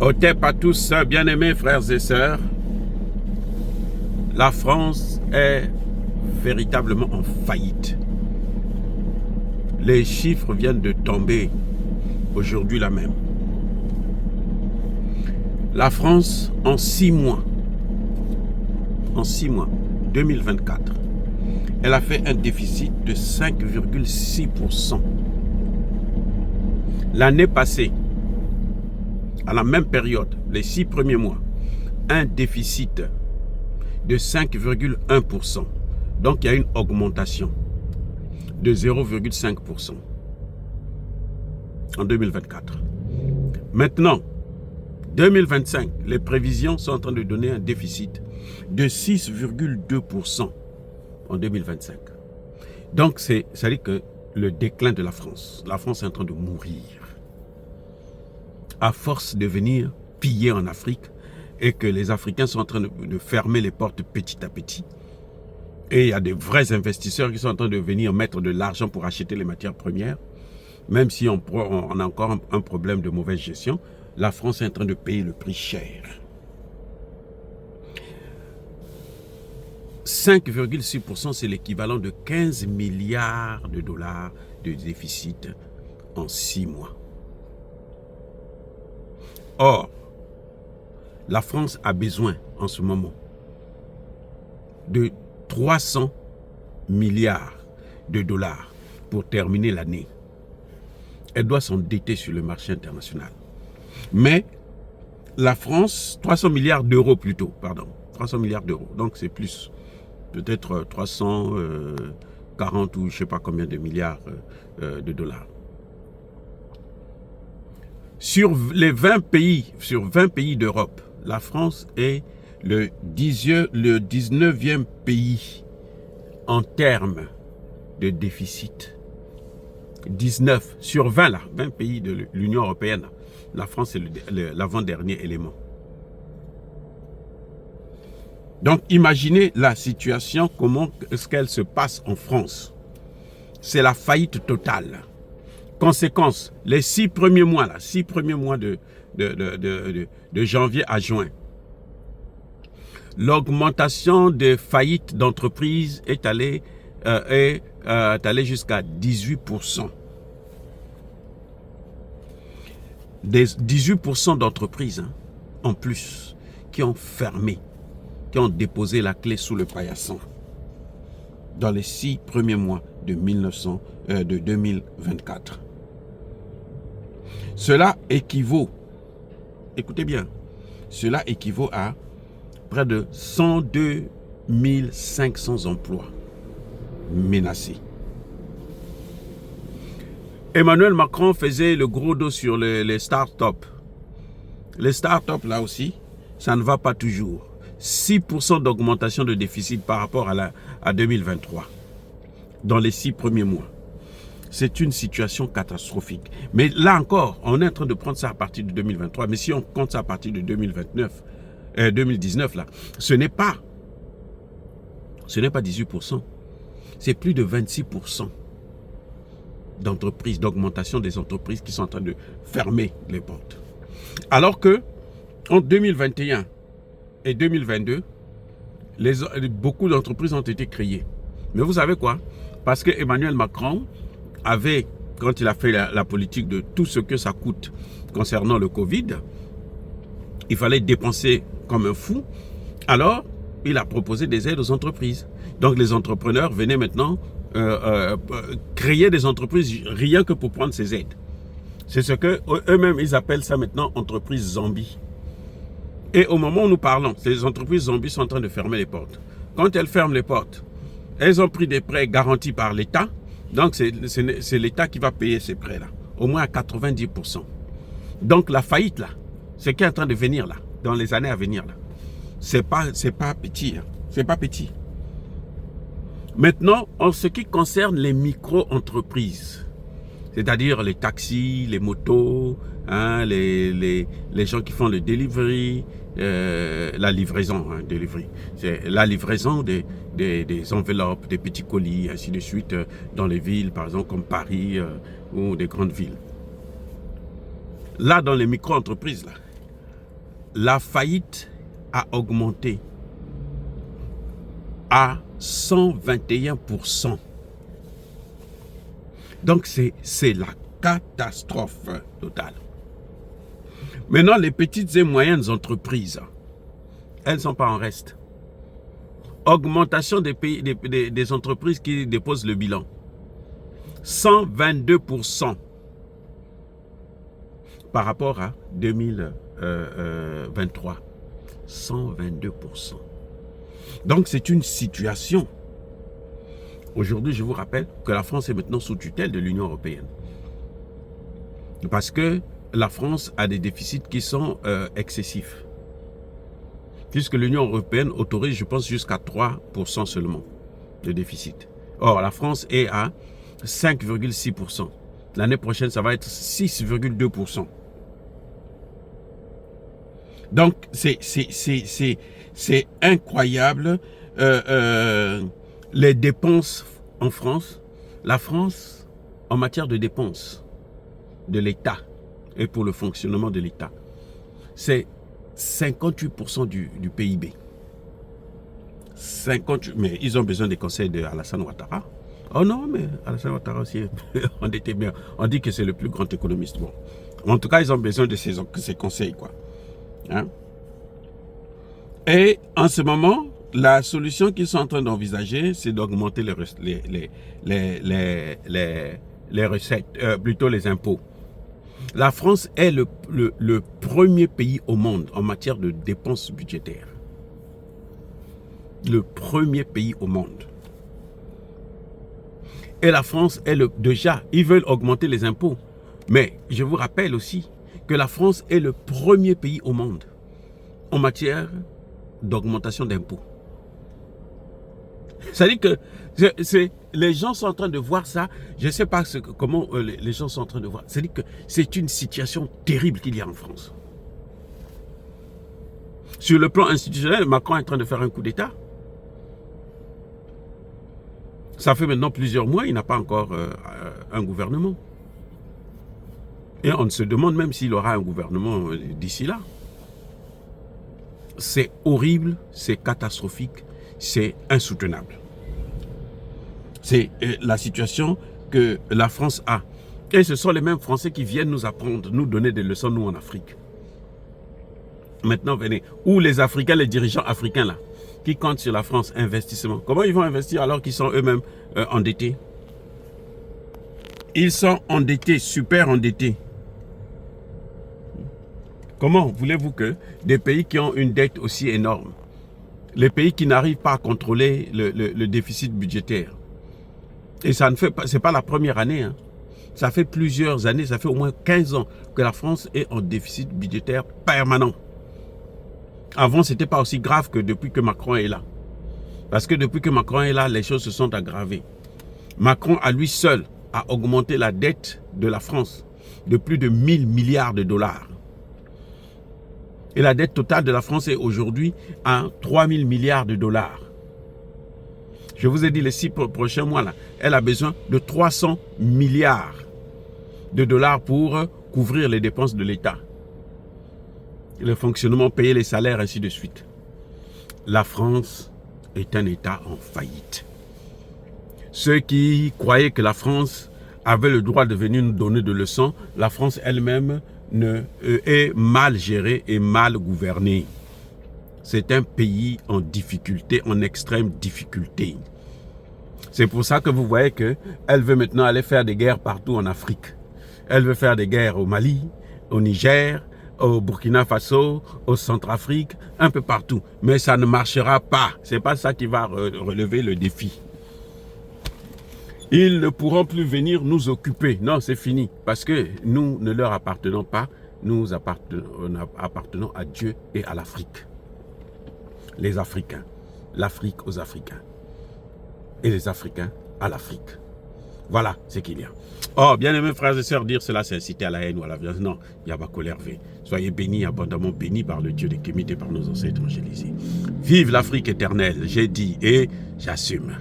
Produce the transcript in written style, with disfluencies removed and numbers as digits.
Otep à tous, bien-aimés frères et sœurs. La France est véritablement en faillite. Les chiffres viennent de tomber aujourd'hui là même. La France, en 6 mois, 2024, elle a fait un déficit de 5,6%. L'année passée, à la même période, les 6 premiers mois, un déficit de 5,1%. Donc, il y a une augmentation de 0,5% en 2024. Maintenant, 2025, les prévisions sont en train de donner un déficit de 6,2% en 2025. Donc, ça dit que le déclin de la France est en train de mourir. À force de venir piller en Afrique et que les Africains sont en train de fermer les portes petit à petit. Et il y a des vrais investisseurs qui sont en train de venir mettre de l'argent pour acheter les matières premières. Même si on a encore un problème de mauvaise gestion, la France est en train de payer le prix cher. 5,6%, c'est l'équivalent de 15 milliards de dollars de déficit en 6 mois. Or, la France a besoin en ce moment de 300 milliards de dollars pour terminer l'année. Elle doit s'endetter sur le marché international. Mais la France, 300 milliards d'euros plutôt, pardon, 300 milliards d'euros, donc c'est plus, peut-être 340 ou je ne sais pas combien de milliards de dollars. Sur les 20 pays, d'Europe, la France est le 19e pays en termes de déficit. 19 sur 20 là, 20 pays de l'Union européenne. La France est l'avant-dernier élément. Donc imaginez la situation, comment est-ce qu'elle se passe en France. C'est la faillite totale. Conséquence, les 6 premiers mois là, 6 premiers mois de janvier à juin, l'augmentation des faillites d'entreprises est allée jusqu'à 18%. 18% d'entreprises en plus qui ont fermé, qui ont déposé la clé sous le paillasson dans les 6 premiers mois de 2024. Cela équivaut, écoutez bien, cela équivaut à près de 102 500 emplois menacés. Emmanuel Macron faisait le gros dos sur les start-up. Les start-up là aussi, ça ne va pas toujours. 6% d'augmentation de déficit par rapport à 2023 dans les 6 premiers mois. C'est une situation catastrophique. Mais là encore, on est en train de prendre ça à partir de 2023. Mais si on compte ça à partir de 2019 là, ce n'est pas 18%. C'est plus de 26% d'entreprises, d'augmentation des entreprises qui sont en train de fermer les portes. Alors que en 2021 et 2022, beaucoup d'entreprises ont été créées. Mais vous savez quoi? Parce que Emmanuel Macron avait, quand il a fait la politique de tout ce que ça coûte concernant le Covid, il fallait dépenser comme un fou. Alors, il a proposé des aides aux entreprises. Donc, les entrepreneurs venaient maintenant créer des entreprises rien que pour prendre ces aides. C'est ce que eux-mêmes, ils appellent ça maintenant entreprises zombies. Et au moment où nous parlons, ces entreprises zombies sont en train de fermer les portes. Quand elles ferment les portes, elles ont pris des prêts garantis par l'État. Donc, c'est l'État qui va payer ces prêts-là, au moins à 90%. Donc, la faillite, là, c'est qui est en train de venir, là, dans les années à venir, là. C'est pas petit, hein. C'est pas petit. Maintenant, en ce qui concerne les micro-entreprises, c'est-à-dire les taxis, les motos, les gens qui font le delivery, la livraison, c'est la livraison des enveloppes, des petits colis, ainsi de suite, dans les villes, par exemple, comme Paris ou des grandes villes. Là, dans les micro-entreprises, là, la faillite a augmenté à 121%. Donc, c'est la catastrophe totale. Maintenant, les petites et moyennes entreprises, elles ne sont pas en reste. Augmentation des entreprises qui déposent le bilan. 122% par rapport à 2023. 122%. Donc, c'est une situation. Aujourd'hui, je vous rappelle que la France est maintenant sous tutelle de l'Union européenne. Parce que la France a des déficits qui sont excessifs. Puisque l'Union européenne autorise, je pense, jusqu'à 3% seulement de déficit. Or, la France est à 5,6%. L'année prochaine, ça va être 6,2%. Donc, c'est incroyable. Les dépenses en France, la France, en matière de dépenses de l'État et pour le fonctionnement de l'État, c'est 58% du PIB. 58, mais ils ont besoin des conseils de Alassane Ouattara. Oh non, mais Alassane Ouattara aussi, on était bien. On dit que c'est le plus grand économiste. Bon. En tout cas, ils ont besoin de ces conseils, quoi. Hein? Et en ce moment, la solution qu'ils sont en train d'envisager, c'est d'augmenter les recettes, plutôt les impôts. La France est le premier pays au monde en matière de dépenses budgétaires. Le premier pays au monde. Et la France est déjà, ils veulent augmenter les impôts. Mais je vous rappelle aussi que la France est le premier pays au monde en matière d'augmentation d'impôts. C'est-à-dire que les gens sont en train de voir ça. Je ne sais pas comment les gens sont en train de voir. C'est-à-dire que c'est une situation terrible qu'il y a en France. Sur le plan institutionnel, Macron est en train de faire un coup d'État. Ça fait maintenant plusieurs mois, il n'a pas encore un gouvernement. Et on se demande même s'il aura un gouvernement d'ici là. C'est horrible, c'est catastrophique, c'est insoutenable. C'est la situation que la France a. Et ce sont les mêmes Français qui viennent nous apprendre, nous donner des leçons, nous, en Afrique. Maintenant, venez. Où les Africains, les dirigeants africains, là, qui comptent sur la France, investissement. Comment ils vont investir alors qu'ils sont eux-mêmes endettés? Ils sont endettés, super endettés. Comment voulez-vous que des pays qui ont une dette aussi énorme, les pays qui n'arrivent pas à contrôler le déficit budgétaire, et ça ne fait pas, c'est pas la première année, hein. Ça fait plusieurs années, ça fait au moins 15 ans que la France est en déficit budgétaire permanent. Avant, ce n'était pas aussi grave que depuis que Macron est là. Parce que depuis que Macron est là, les choses se sont aggravées. Macron, à lui seul, a augmenté la dette de la France de plus de 1000 milliards de dollars. Et la dette totale de la France est aujourd'hui à 3000 milliards de dollars. Je vous ai dit, les 6 prochains mois, là, elle a besoin de 300 milliards de dollars pour couvrir les dépenses de l'État. Le fonctionnement, payer les salaires, ainsi de suite. La France est un État en faillite. Ceux qui croyaient que la France avait le droit de venir nous donner des leçons, la France elle-même est mal gérée et mal gouvernée. C'est un pays en difficulté, en extrême difficulté. C'est pour ça que vous voyez qu'elle veut maintenant aller faire des guerres partout en Afrique. Elle veut faire des guerres au Mali, au Niger, au Burkina Faso, au Centrafrique, un peu partout. Mais ça ne marchera pas. Ce n'est pas ça qui va relever le défi. Ils ne pourront plus venir nous occuper. Non, c'est fini. Parce que nous ne leur appartenons pas. Nous appartenons à Dieu et à l'Afrique. Les Africains. L'Afrique aux Africains. Et les Africains à l'Afrique. Voilà ce qu'il y a. Oh, bien aimés frères et sœurs, dire cela, c'est inciter à la haine ou à la violence. Non, il y a pas colère. Soyez bénis, abondamment bénis par le Dieu des Kémites et par nos ancêtres évangélisés. Vive l'Afrique éternelle, j'ai dit et j'assume.